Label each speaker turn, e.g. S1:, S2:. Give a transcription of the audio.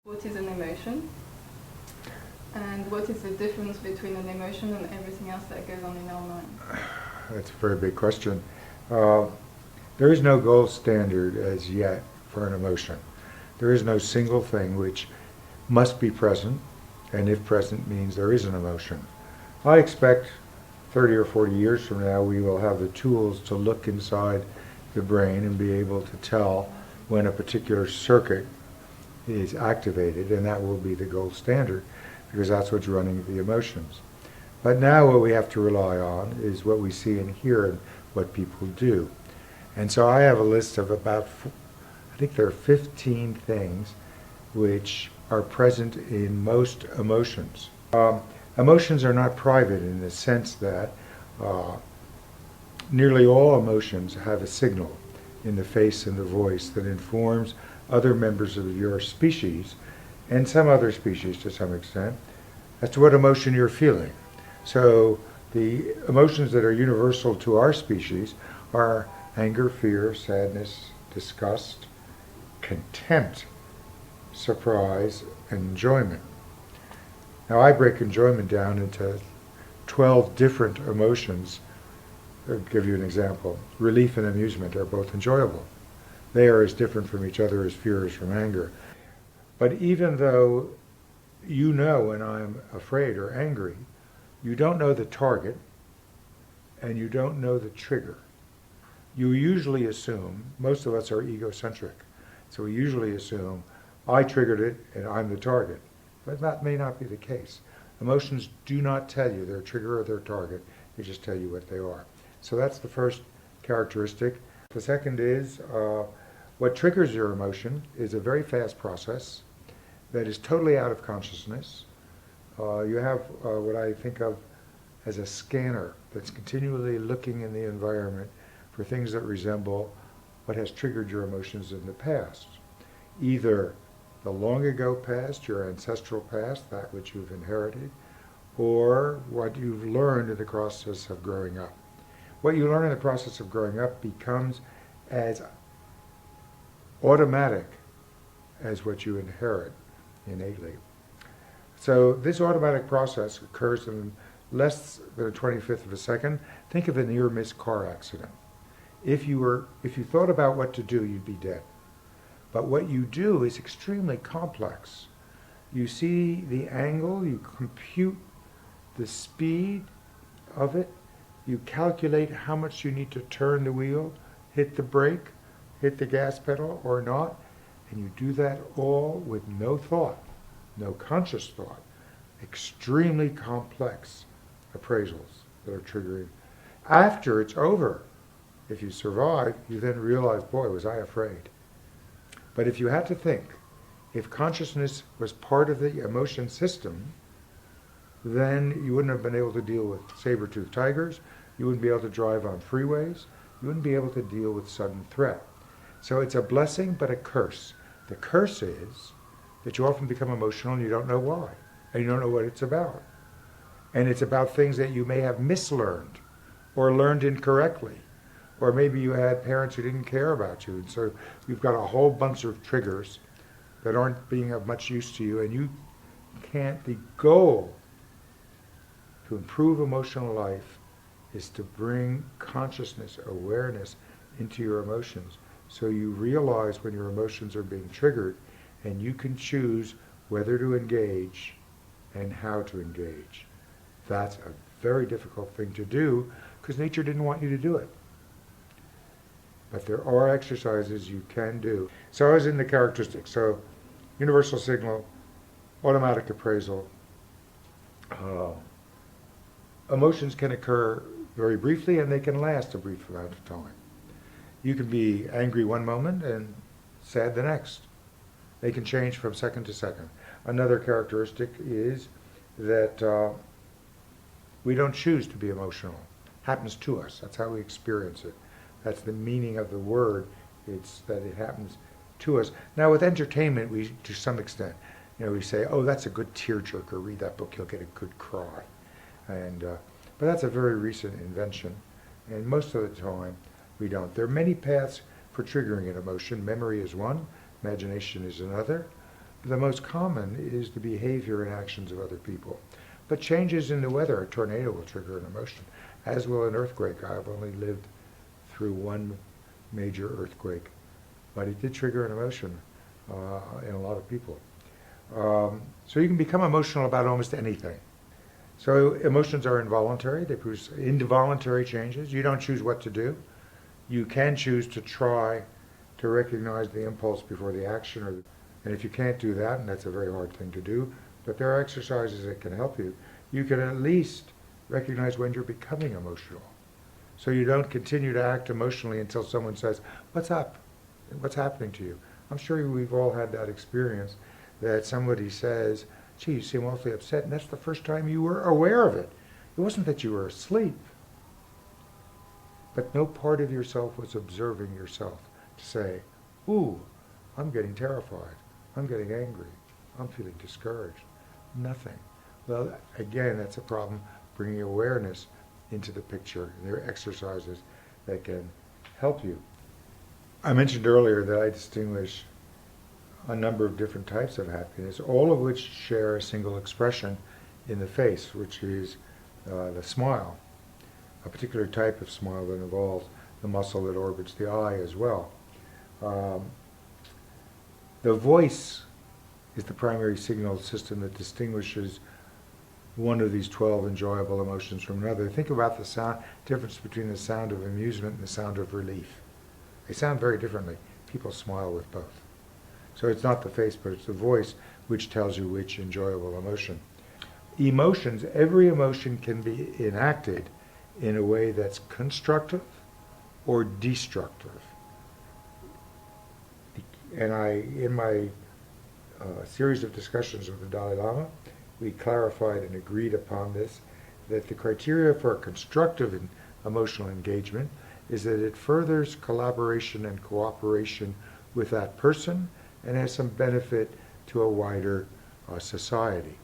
S1: What is an emotion? And what is the difference between an emotion and everything else that goes on in our mind?
S2: That's a very big question. There is no gold standard as yet for an emotion. There is no single thing which must be present, and if present means there is an emotion. I expect 30 or 40 years from now we will have the tools to look inside the brain and be able to tell when a particular circuit is activated, and that will be the gold standard because that's what's running the emotions. But now what we have to rely on is what we see and hear and what people do. And so I have a list of about, I think there are 15 things which are present in most emotions. Emotions are not private in the sense that nearly all emotions have a signal in the face and the voice that informs other members of your species, and some other species to some extent, as to what emotion you're feeling. So the emotions that are universal to our species are anger, fear, sadness, disgust, contempt, surprise, and enjoyment. Now I break enjoyment down into 12 different emotions. I'll give you an example. Relief and amusement are both enjoyable. They are as different from each other as fear is from anger. But even though you know when I'm afraid or angry, you don't know the target and you don't know the trigger. You usually assume, most of us are egocentric, so we usually assume I triggered it and I'm the target. But that may not be the case. Emotions do not tell you their trigger or their target, they just tell you what they are. So that's the first characteristic. The second is what triggers your emotion is a very fast process that is totally out of consciousness. You have what I think of as a scanner that's continually looking in the environment for things that resemble what has triggered your emotions in the past. Either the long ago past, your ancestral past, that which you've inherited, or what you've learned in the process of growing up. What you learn in the process of growing up becomes as automatic as what you inherit innately. So this automatic process occurs in less than a 25th of a second. Think of a near-miss car accident. If you thought about what to do, you'd be dead. But what you do is extremely complex. You see the angle, you compute the speed of it, you calculate how much you need to turn the wheel, hit the brake, hit the gas pedal or not, and you do that all with no thought, no conscious thought. Extremely complex appraisals that are triggering. After it's over, if you survive, you then realize, boy, was I afraid. But if you had to think, if consciousness was part of the emotion system, then you wouldn't have been able to deal with saber-toothed tigers, you wouldn't be able to drive on freeways, you wouldn't be able to deal with sudden threat. So it's a blessing but a curse. The curse is that you often become emotional and you don't know why, and you don't know what it's about. And it's about things that you may have mislearned or learned incorrectly. Or maybe you had parents who didn't care about you, and so you've got a whole bunch of triggers that aren't being of much use to you, and you can't. The goal to improve emotional life is to bring consciousness, awareness into your emotions, so you realize when your emotions are being triggered, and you can choose whether to engage and how to engage. That's a very difficult thing to do, because nature didn't want you to do it. But there are exercises you can do. So I was in the characteristics. So universal signal, automatic appraisal. Emotions can occur very briefly and they can last a brief amount of time. You can be angry one moment and sad the next. They can change from second to second. Another characteristic is that we don't choose to be emotional. It happens to us. That's how we experience it. That's the meaning of the word. It's that it happens to us. Now with entertainment, we, to some extent, we say, oh, that's a good tearjerker. Read that book, you'll get a good cry. But that's a very recent invention. And most of the time, we don't. There are many paths for triggering an emotion. Memory is one. Imagination is another. the most common is the behavior and actions of other people. But changes in the weather, a tornado will trigger an emotion, as will an earthquake. I've only lived through one major earthquake, but it did trigger an emotion in a lot of people. So you can become emotional about almost anything. So emotions are involuntary. They produce involuntary changes. You don't choose what to do. You can choose to try to recognize the impulse before the action, and if you can't do that, and that's a very hard thing to do, but there are exercises that can help you. You can at least recognize when you're becoming emotional. So you don't continue to act emotionally until someone says, "What's up? What's happening to you?" I'm sure we've all had that experience that somebody says, "Gee, you seem awfully upset," and that's the first time you were aware of it. It wasn't that you were asleep, but no part of yourself was observing yourself to say, "Ooh, I'm getting terrified. I'm getting angry. I'm feeling discouraged." Nothing. Well, again, that's a problem, bringing awareness into the picture. There are exercises that can help you. I mentioned earlier that I distinguish a number of different types of happiness, all of which share a single expression in the face, which is the smile, a particular type of smile that involves the muscle that orbits the eye as well. The voice is the primary signal system that distinguishes one of these 12 enjoyable emotions from another. Think about the difference between the sound of amusement and the sound of relief. They sound very differently. People smile with both. So it's not the face, but it's the voice which tells you which enjoyable emotion. Emotions, every emotion can be enacted in a way that's constructive or destructive. And in my series of discussions with the Dalai Lama, we clarified and agreed upon this, that the criteria for a constructive emotional engagement is that it furthers collaboration and cooperation with that person and has some benefit to a wider society.